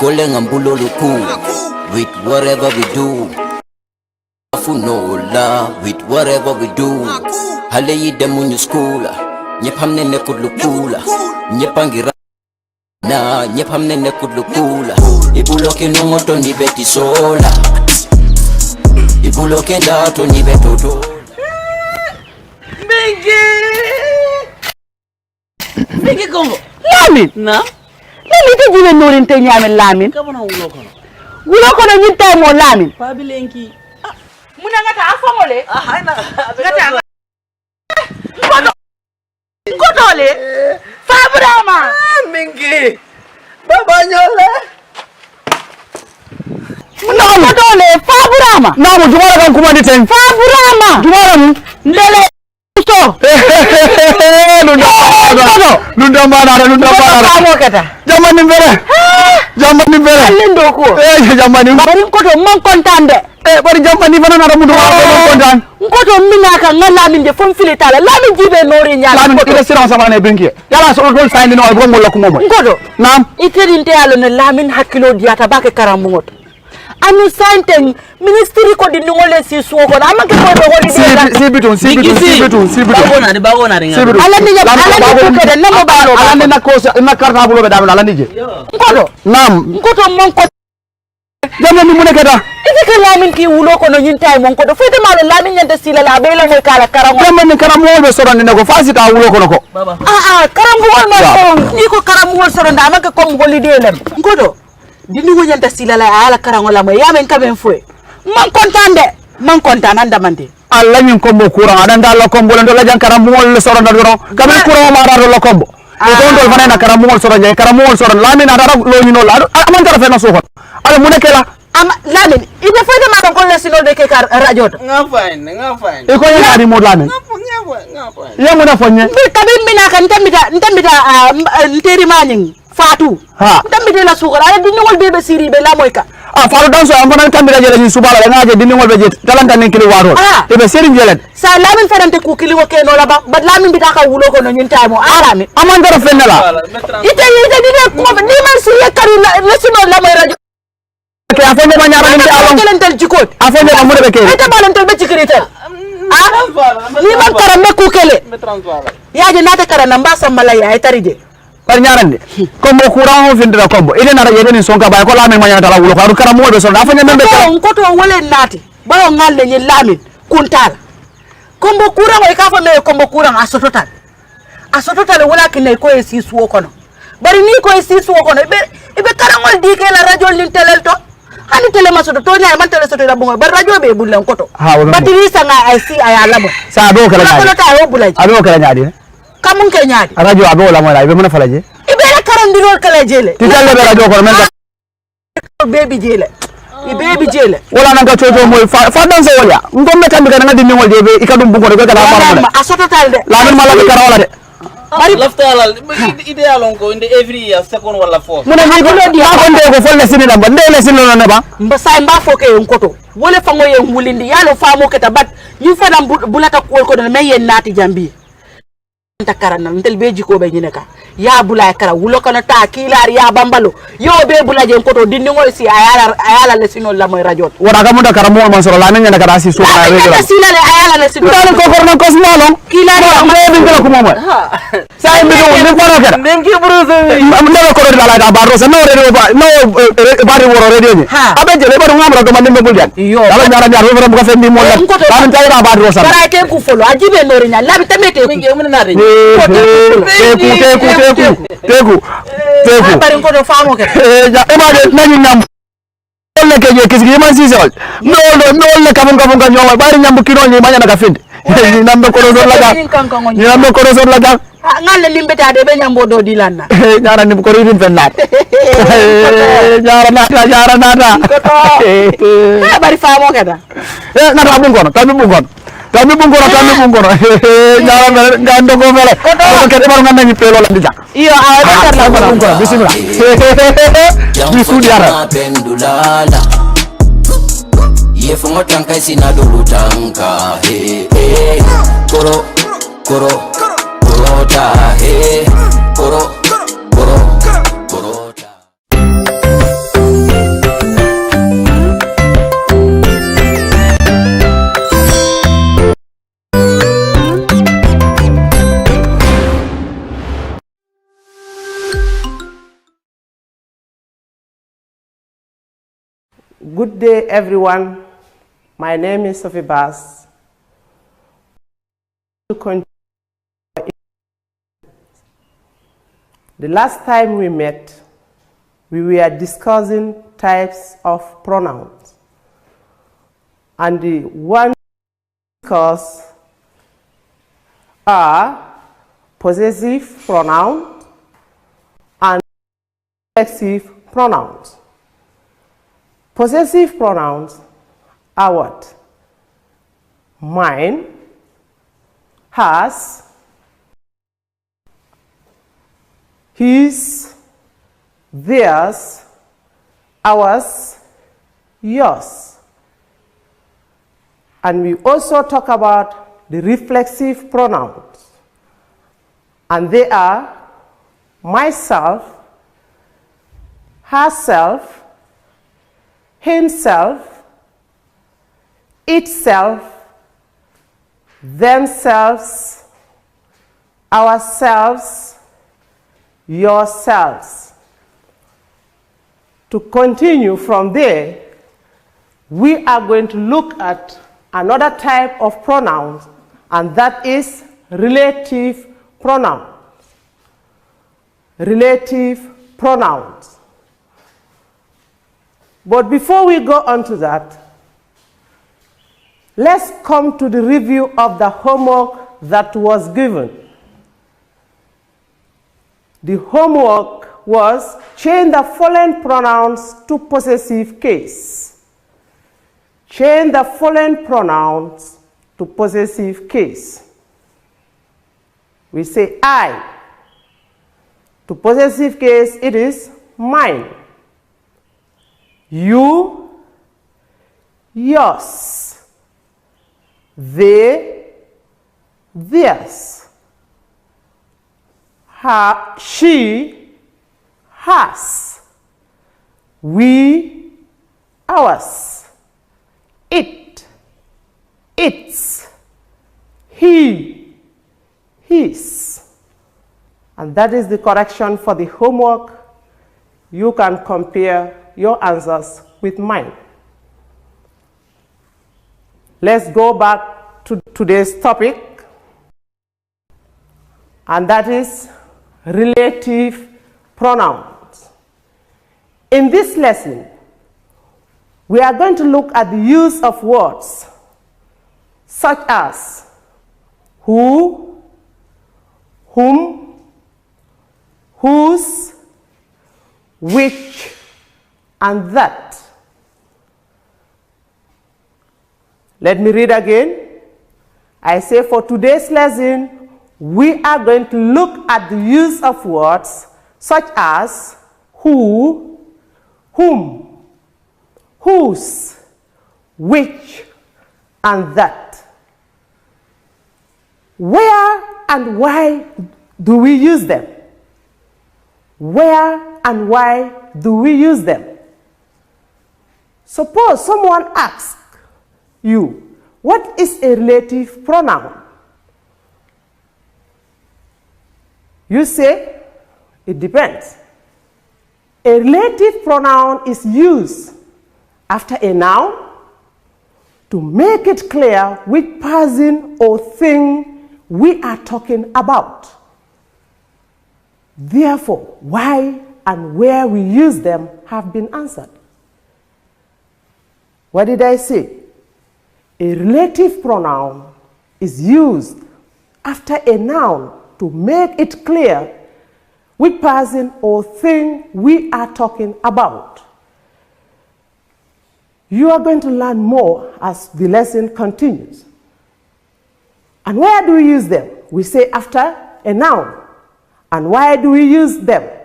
Calling ambulo luku with whatever we do. Afunola with whatever we do. Hale yi demunyu skula. Nyepamne ne kudlukula. Nyepangira na nyepamne ne kudlukula. Ibuloke nongoto ni beti sola. Ibuloke ndato ni betoto. Bigi Congo. Lamin. Na? Lamin te jibe norin te nyame Lamin. Kama na wulo kono. Wulo kono nyinte mo Lamin. Pabilenki. Muna ngata afamole. Hyena. Ngata. Kotole. Fabrama. Mingi. Banjul. No kotole Fabrama. Na mo jumara kan kuma diten. Fabrama. Jumara mu. Ndele. Nunda mana. Kata. Jamani mbere. Alindo ko. Jamani. Bari koto man kontande. Bari jamani bana na mundu ko kontan. Koto minaka ngala min je fon filitala. Lamin jibe nori nyala. Lamin ila siran sama ne benki. Yala so dol sayni no ko ngol ko momo. Koto. Nam. Iterinte yalo ne Lamin hakilo diata bake karamungot. Anu santen ministry ko di ngole si suwo ko amake ko do holi de si bitun Bagona ringa. ala ni ko de namo balo ala ni na ko na karta bulo be dam ala ni je ngodo nam ngoto mon ko jamani mu nekata ifike Lamin ki wulo ko no nyintay mon ko do fete malo Lamin nyande sila la be la moy kala karam jamani karam mo be soron ni ko fasita wulo ko nako Baba. karam wol mo ko ni ko karam wol soron da amake ko holiday lem ngodo dini wonyanta sila la ala karango la mo yamen kamen fue man kontan anda mande alla nyin kombo courant adanda la kombo ndo la jankara mo le soron da do kamen courant ma da lo kombo e don dol fanena karam mo soron je karam mo soron Lamin ada lo ni no la aman tara fena so ko ala mu nekela ama Lamin ide fede ma ko le sino de ke kar radio to Nga fine. e ko yaadi mo Lamin Nga fine. yamu na fonye bi kabin mina kan tambita nteri maning Fatu. Ha. Ndambide la sukara ala dinni wol bebe siri be la moyka. faru dan so amana tambira jele ni subala la ngaje dinni ngol be jet talanta nen kili waro e be seri jele Sa Lamin fedante ku kili wo ke no la ba Lamin bita ka wulo ko no nyinta mo arami. aman dara fenela Ite dine ko ni man siri karu la sino la moy radio. ke afonde ma nyaara ni alon kelentel jikot. afonde ma mure be ke Ite balantel be cikirite. Ni man karam me ku kele. Yaaje nata karana mbasa malaya ay tarije. par ñarande kombo courant ho findira kombo ile na yebe ni sonka bay ko Lamin ma ñata la wulo ko karam mo be so da fanya membe ko to wole nati bayo ngalle ni Lamin kuntal kombo courant e ka fa me kombo courant asototal wala kinay ko e si suwo kono bari ni ko e si suwo kono be karangol di ke la radio lin telel to hani tele masoto to nyaay man tele soto la bongo bar radio be bulan koto batiri sanga ay si ay alabo sa do kala nyaadi ko ta yo bulaji ado kala nyaadi kamun ke nyaadi radio abo la mo la be mona falaje ibe la karandirol kala jele ti talle be radio ko men baby jele baby jele wala nanga coco moy fa dan so wala ngombe tambi kana ngadi ni ngol be ikadum bungo de ko kala ma asototal de Lamin mala be kara wala de Bari laftalal ideal on ko in the every year second wala fourth. muna ni ko di ha ko ndego folle sini damba ndele sini no ba mbasa mba foke en koto wole fango ye wulindi yalo famo keta bat ñu fana bulata ko ko me yen nati jambi takarana ndel beji ko be nyineka ya bulay kara wulo kana ta kilar ya bambalo yo be bulaje en koto dinni ngol si ayala le sino la moy radio wara ga munda kara mo man soro Lamin nyana kara si so na regular sila le ayala le sino dal ko korno ko smalo kilar ya mo be ngala ko mo mo sai mi do ni ko kara Nengi bruzo. am ndelo ko dala da ba rosa no radio ba no bari woro radio ni abe jele ba ngam do man be buljan dala nyara nyara woro ko fendi mo la Lamin tayra ba rosa bara ke ku folo ajibe nori nya labi tamete Mingi mun na re. teku bari ko do famo ke ja e ma de nañu ñam le ke je kisgi man si sol no le kabun ka ñoma bari ñam kino ni mañana ka finde ni nambe ko do la ga ngalle limbeta de be nyambo do dilanna ñara ni ko ridin fen lat ñara nata bari famo ke da ngata Kami bungono ñara ngando ko fele ko ke bar nganda ni pelo la dija iyo awata la bungono bismillah bisu diara pendulala yefungo tanka sina dulu tanka koro ta koro ta Good day, everyone. My name is Sophie Bass. The last time we met, we were discussing types of pronouns. And the one discussed are possessive pronouns and reflexive pronouns. Possessive pronouns are what? Mine, has, his, theirs, ours, yours. And we also talk about the reflexive pronouns. And they are myself, herself, himself, itself, themselves, ourselves, yourselves. To continue from there, we are going to look at another type of pronouns, and that is relative pronouns. Relative pronouns. But before we go on to that, let's come to the review of the homework that was given. The homework was change the following pronouns to possessive case. Change the following pronouns to possessive case. We say I. To possessive case, it is mine. You, yours. They, theirs. Her, she, hers. We, ours. It, its. He, his. And that is the correction for the homework. You can compare your answers with mine. Let's go back to today's topic, and that is relative pronouns. In this lesson, we are going to look at the use of words such as who, whom, whose, which, and that. Let me read again. I say for today's lesson, we are going to look at the use of words such as who, whom, whose, which, and that. Where and why do we use them? Where and why do we use them? Suppose someone asks you, what is a relative pronoun? You say, it depends. A relative pronoun is used after a noun to make it clear which person or thing we are talking about. Therefore, why and where we use them have been answered. What did I say? A relative pronoun is used after a noun to make it clear which person or thing we are talking about. You are going to learn more as the lesson continues. And where do we use them? We say after a noun. And why do we use them?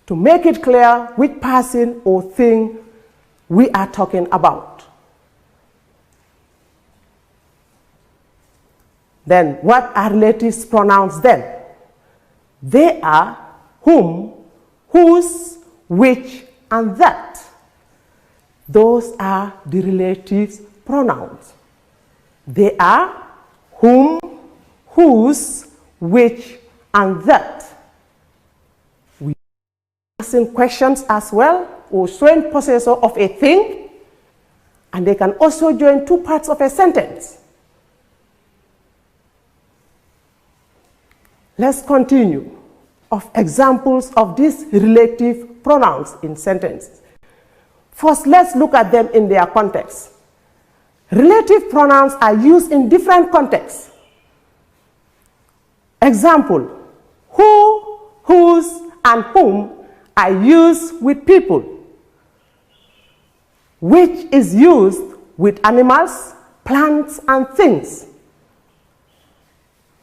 To make it clear which person or thing we are talking about. Then what are relative pronouns then? They are whom, whose, which, and that. Those are the relative pronouns. They are whom, whose, which, and that. We are asking questions as well. or showing possessor of a thing, and they can also join two parts of a sentence. Let's continue of examples of these relative pronouns in sentences. First, let's look at them in their context. Relative pronouns are used in different contexts. Example, who, whose, and whom are used with people, which is used with animals, plants, and things.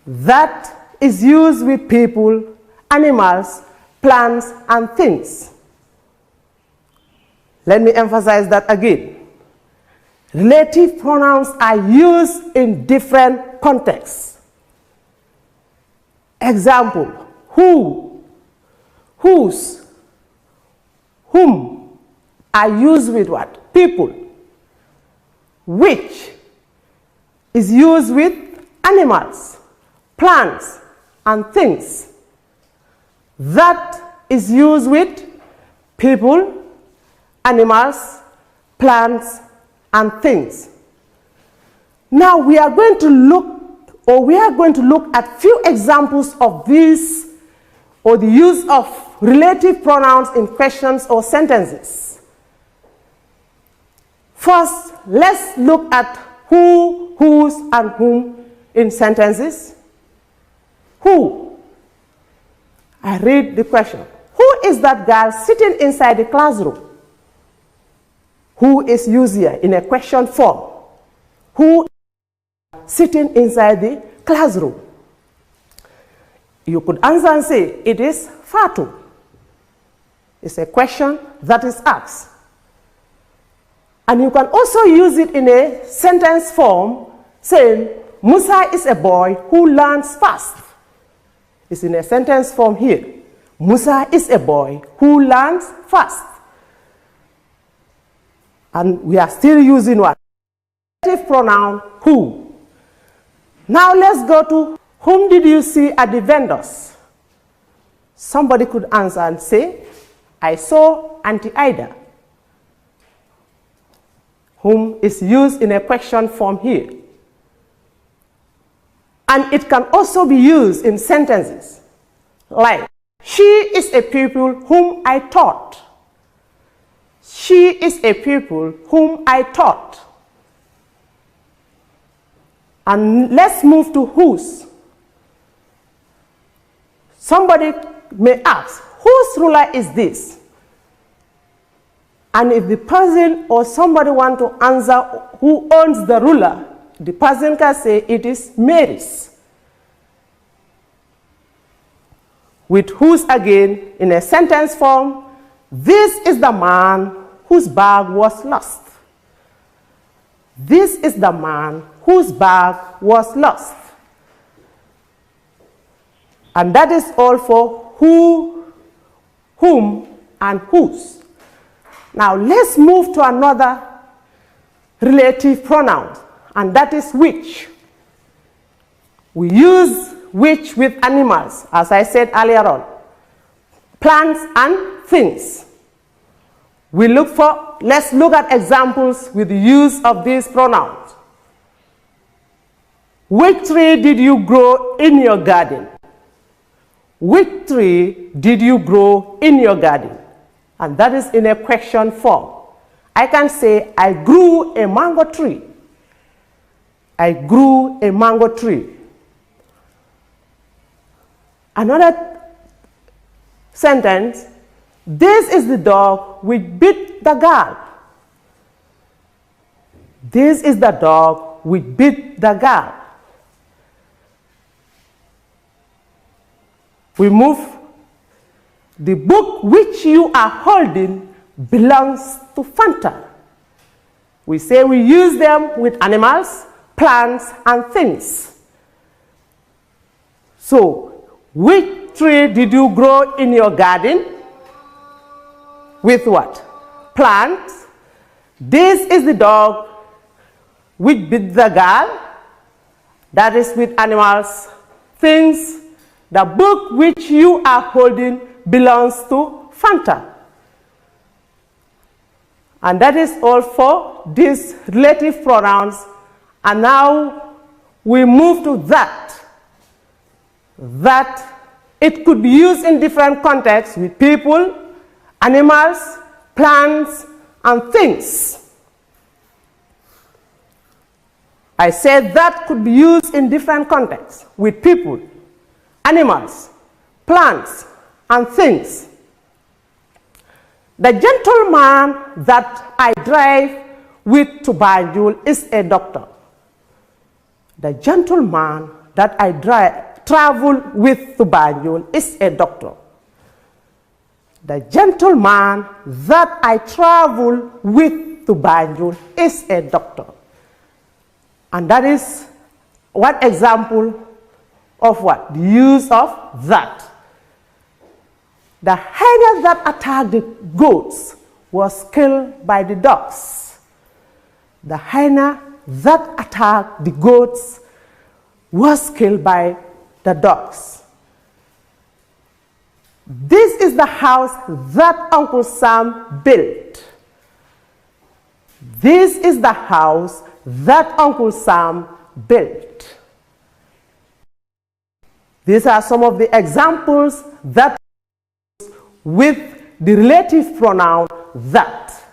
That is used with people, animals, plants, and things. Let me emphasize that again. Relative pronouns are used in different contexts. Example, who, whose, whom are used with what? People. Which is used with animals, plants, and things. That is used with people, animals, plants, and things. Now we are going to look at few examples of these, or the use of relative pronouns in questions or sentences. First, let's look at who, whose, and whom in sentences. Who? I read the question. Who is that girl sitting inside the classroom? Who is used here in a question form. Who is sitting inside the classroom? You could answer and say, it is Fatu. It's a question that is asked. And you can also use it in a sentence form, saying, Musa is a boy who learns fast. It's in a sentence form here. Musa is a boy who learns fast. And we are still using what? Relative pronoun, who. Now let's go to, whom did you see at the vendors? Somebody could answer and say, I saw Auntie Ida. Whom is used in a question form here. And it can also be used in sentences, like, she is a pupil whom I taught. She is a pupil whom I taught. And let's move to whose. Somebody may ask, whose ruler is this? And if the person or somebody want to answer who owns the ruler, the person can say it is Mary's. With whose again, in a sentence form, this is the man whose bag was lost. This is the man whose bag was lost. And that is all for who, whom, and whose. Now let's move to another relative pronoun, and that is which. We use which with animals, as I said earlier on, plants and things. Let's look at examples with the use of these pronouns. Which tree did you grow in your garden? Which tree did you grow in your garden? And that is in a question form. I can say, I grew a mango tree. I grew a mango tree. Another sentence, this is the dog which bit the girl. This is the dog which bit the girl. We move. The book which you are holding belongs to Fanta. We say we use them with animals, plants, and things. So, which tree did you grow in your garden? With what? Plants. This is the dog which bit the girl. That is with animals, things. The book which you are holding belongs to Fanta. And that is all for these relative pronouns. And now we move to that. That it could be used in different contexts with people, animals, plants, and things. I said that could be used in different contexts with people, animals, plants, and things. The gentleman that I drive with to Banjul is a doctor. The gentleman that I travel with to Banjul is a doctor. The gentleman that I travel with to Banjul is a doctor. And that is one example of what? The use of that. The hyena that attacked the goats was killed by the dogs. The hyena that attacked the goats was killed by the dogs. This is the house that Uncle Sam built. This is the house that Uncle Sam built. These are some of the examples that with the relative pronoun that.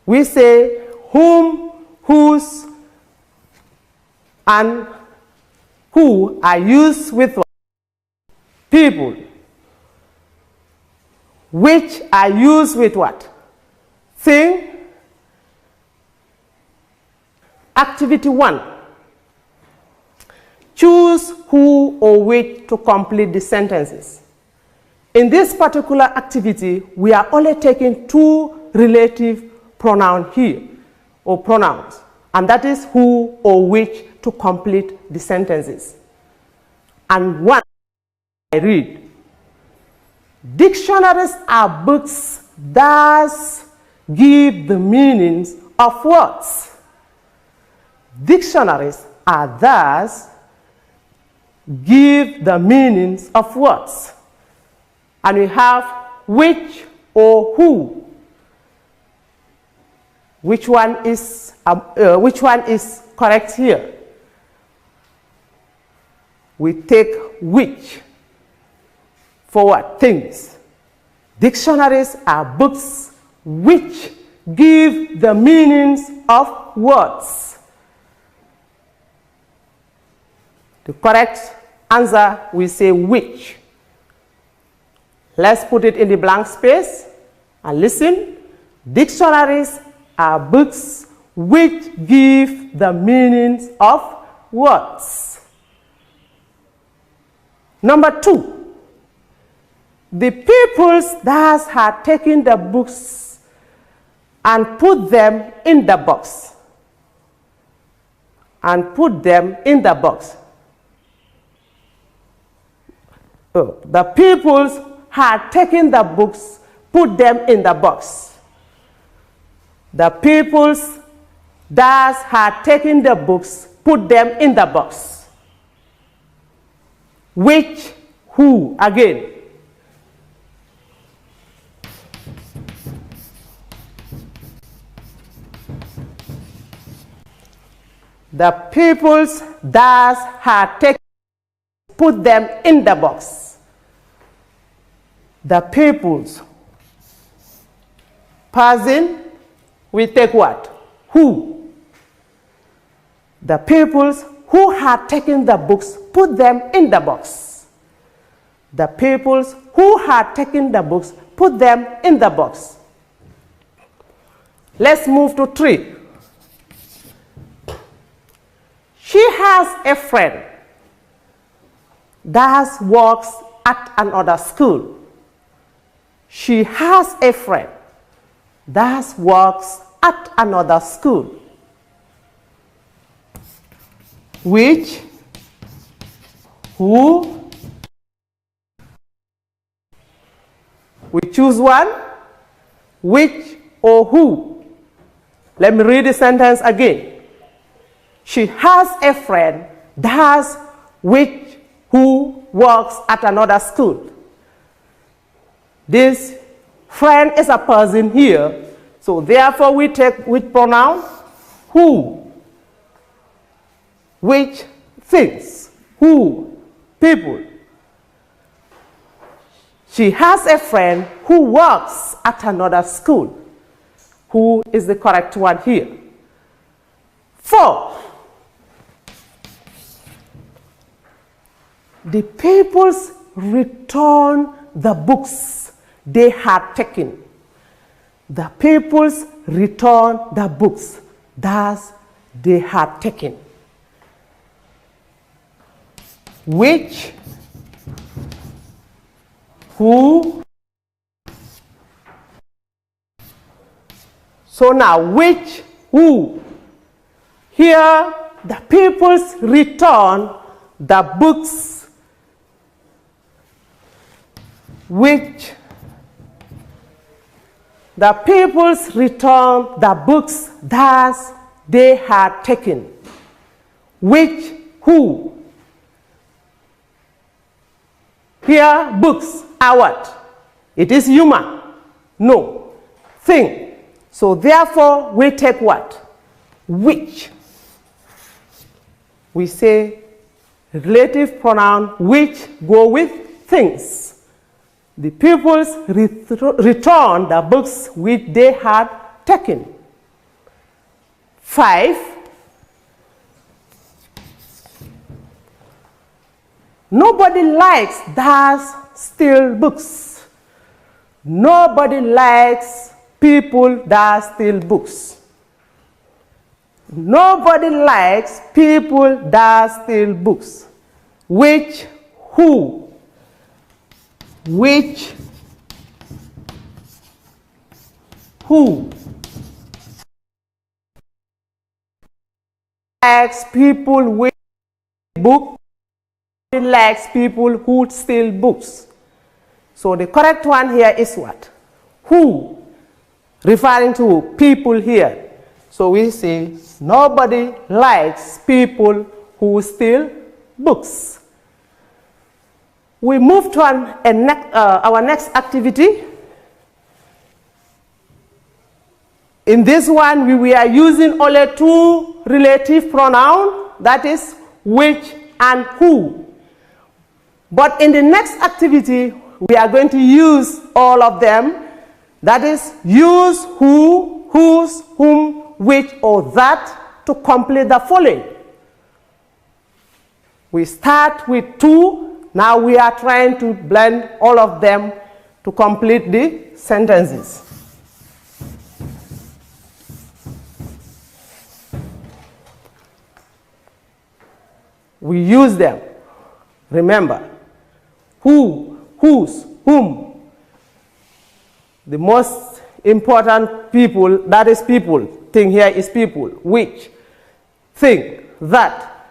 We say whom, whose, and who are used with what? People. Which are used with what? Thing. Activity 1. Choose who or which to complete the sentences. In this particular activity, we are only taking 2 relative pronouns here, or pronouns, and that is who or which to complete the sentences. And 1, I read. Dictionaries are books that give the meanings of words. Dictionaries are thus give the meanings of words. And we have which or who. Which one is correct here? We take which for what? Things. Dictionaries are books which give the meanings of words. The correct answer, we say which. Let's put it in the blank space and listen. Dictionaries are books which give the meanings of words. Number 2. The peoples that had taken the books and put them in the box. And put them in the box. The peoples had taken the books, put them in the box. The peoples that had taken the books, put them in the box. Which, who, again. The peoples that had taken, put them in the box. The peoples. Person, we take what? Who. The peoples who had taken the books, put them in the box. The peoples who had taken the books, put them in the box. Let's move to 3. She has a friend that works at another school. She has a friend that works at another school. Which, who, we choose one, which or who. Let me read the sentence again. She has a friend who works at another school. This friend is a person here. So therefore we take which pronoun? Who. Which? Things. Who? People. She has a friend who works at another school. Who is the correct one here? 4. The pupils return the books they had taken. The pupils return the books that they had taken. Which? Who? So now, which? Who? Here, the pupils return the books which the pupils return the books that they had taken. Which? Who? Here, books are what? It is human. No. Thing. So therefore, we take what? Which. We say relative pronoun which go with things. The pupils return the books which they had taken. 5. Nobody likes that steal books. Nobody likes people that steal books. Nobody likes people that steal books. Which? Who? Which? Who? Likes people with book. Likes people who steal books. So the correct one here is what? Who? Referring to people here. So we say nobody likes people who steal books. We move to our next activity. In this one, we are using only 2 relative pronouns, that is which and who. But in the next activity, we are going to use all of them. That is, use who, whose, whom, which, or that to complete the following. We start with 2. Now we are trying to blend all of them to complete the sentences. We use them. Remember, who, whose, whom. The most important people, that is people. Thing here is people. Which, thing, that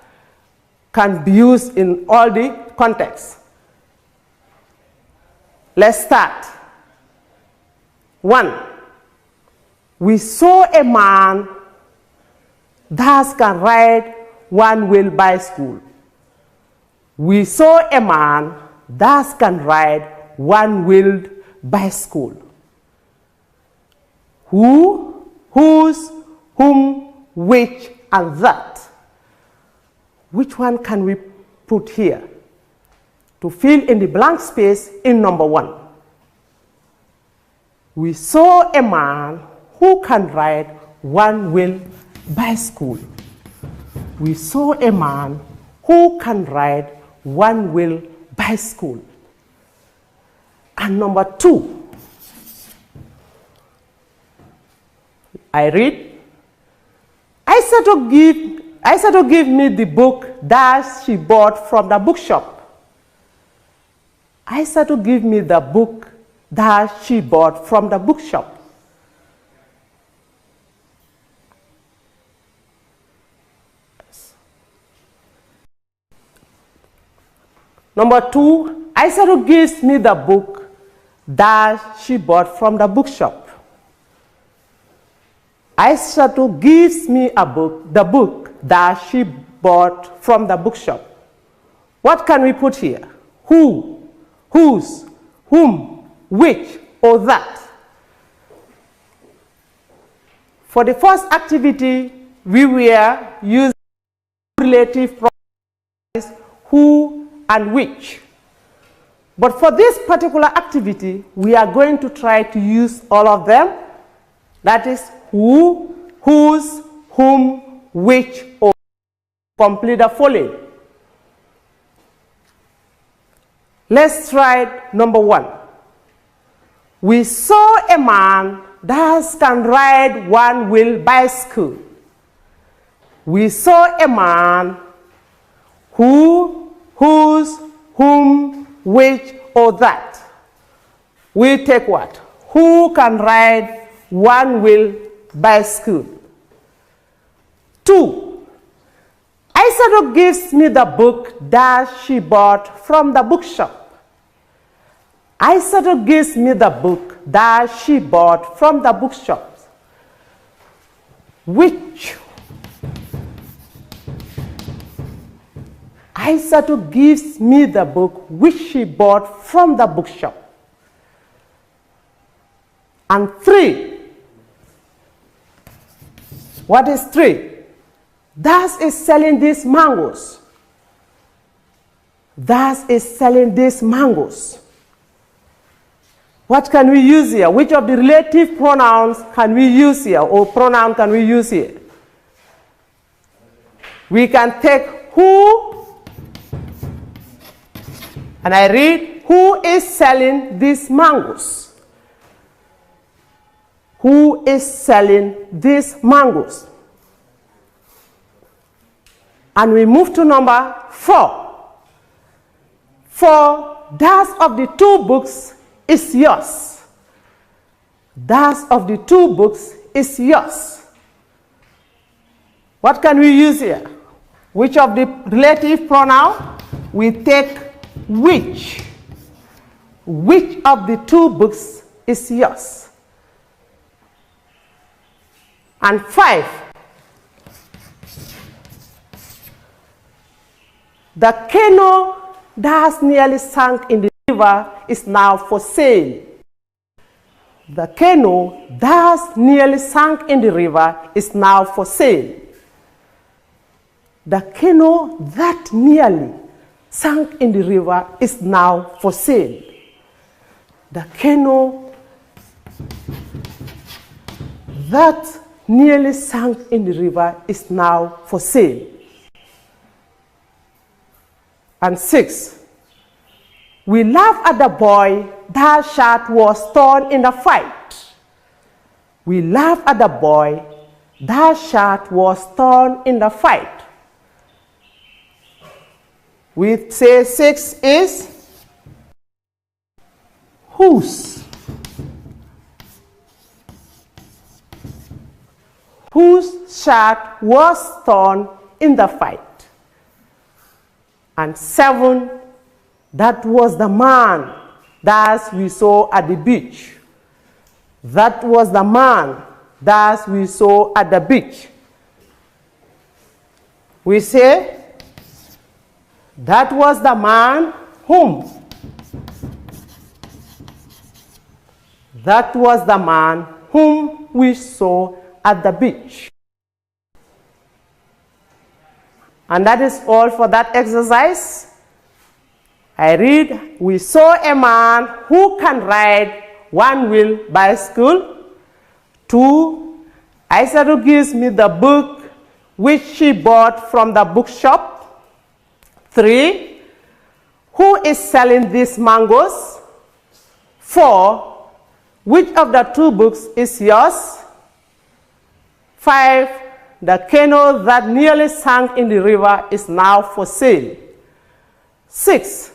can be used in all the contexts. Let's start. 1. We saw a man that can ride one-wheel bicycle. We saw a man that can ride one-wheeled bicycle. Who, whose, whom, which, and that. Which one can we put here to fill in the blank space in number 1? We saw a man who can ride one-wheel bicycle. We saw a man who can ride one-wheel bicycle. And number 2, I read, I said to give me the book that she bought from the bookshop. I said to give me the book that she bought from the bookshop. Number 2, I said to give me the book that she bought from the bookshop. I said to give me the book that she bought from the bookshop. What can we put here? Who, whose, whom, which, or that. For the first activity, we were using relative pronouns who and which. But for this particular activity, we are going to try to use all of them. That is who, whose, whom, which, or. Complete the following. Let's try number 1. We saw a man that can ride one-wheel bicycle. We saw a man who, whose, whom, which, or that. We take what? Who can ride one-wheel bicycle? 2. Isadora gives me the book that she bought from the bookshop. Isadora gives me the book that she bought from the bookshop. Which? Isadora gives me the book which she bought from the bookshop. And 3. What is 3? Das is selling these mangoes. Das is selling these mangoes. What can we use here? Which of the relative pronouns can we use here, or pronoun can we use here? We can take who, and I read, who is selling these mangoes? Who is selling these mangoes? And we move to number 4. For that of the 2 books is yours. That of the 2 books is yours. What can we use here? Which of the relative pronoun? We take which. Which of the 2 books is yours? And 5. The canoe that has nearly sunk in the river is now for sale. The canoe that has nearly sunk in the river is now for sale. The canoe that nearly sunk in the river is now for sale. The canoe that nearly sunk in the river is now for sale. And 6. We laugh at the boy that shirt was torn in the fight. We laugh at the boy that shirt was torn in the fight. We say 6 is whose. Whose shirt was torn in the fight. And 7, that was the man that we saw at the beach. That was the man that we saw at the beach. We say, that was the man whom. That was the man whom we saw at the beach. And that is all for that exercise. I read, we saw a man who can ride one-wheel bicycle. 2, Isadora gives me the book which she bought from the bookshop. 3, who is selling these mangoes? 4, which of the 2 books is yours? 5, the canoe that nearly sank in the river is now for sale. 6,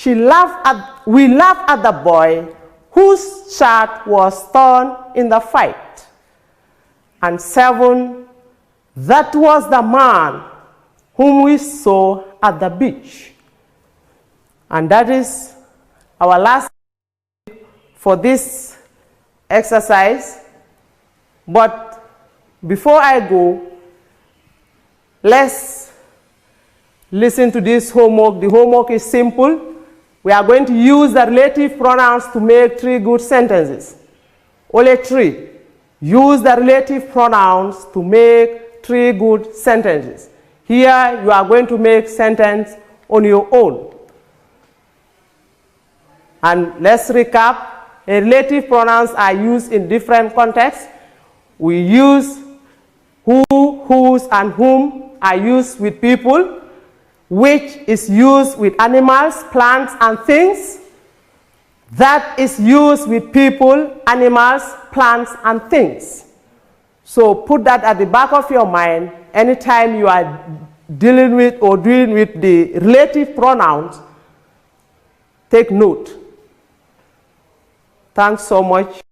we laughed at the boy whose shirt was torn in the fight. And 7, that was the man whom we saw at the beach. And that is our last for this exercise. But before I go, let's listen to this homework. The homework is simple. We are going to use the relative pronouns to make 3 good sentences. Only 3. Use the relative pronouns to make 3 good sentences. Here you are going to make sentence on your own. And let's recap. Relative pronouns are used in different contexts. We use who, whose, and whom are used with people, which is used with animals, plants, and things. That is used with people, animals, plants, and things. So put that at the back of your mind anytime you are dealing with or dealing with the relative pronouns. Take note. Thanks so much.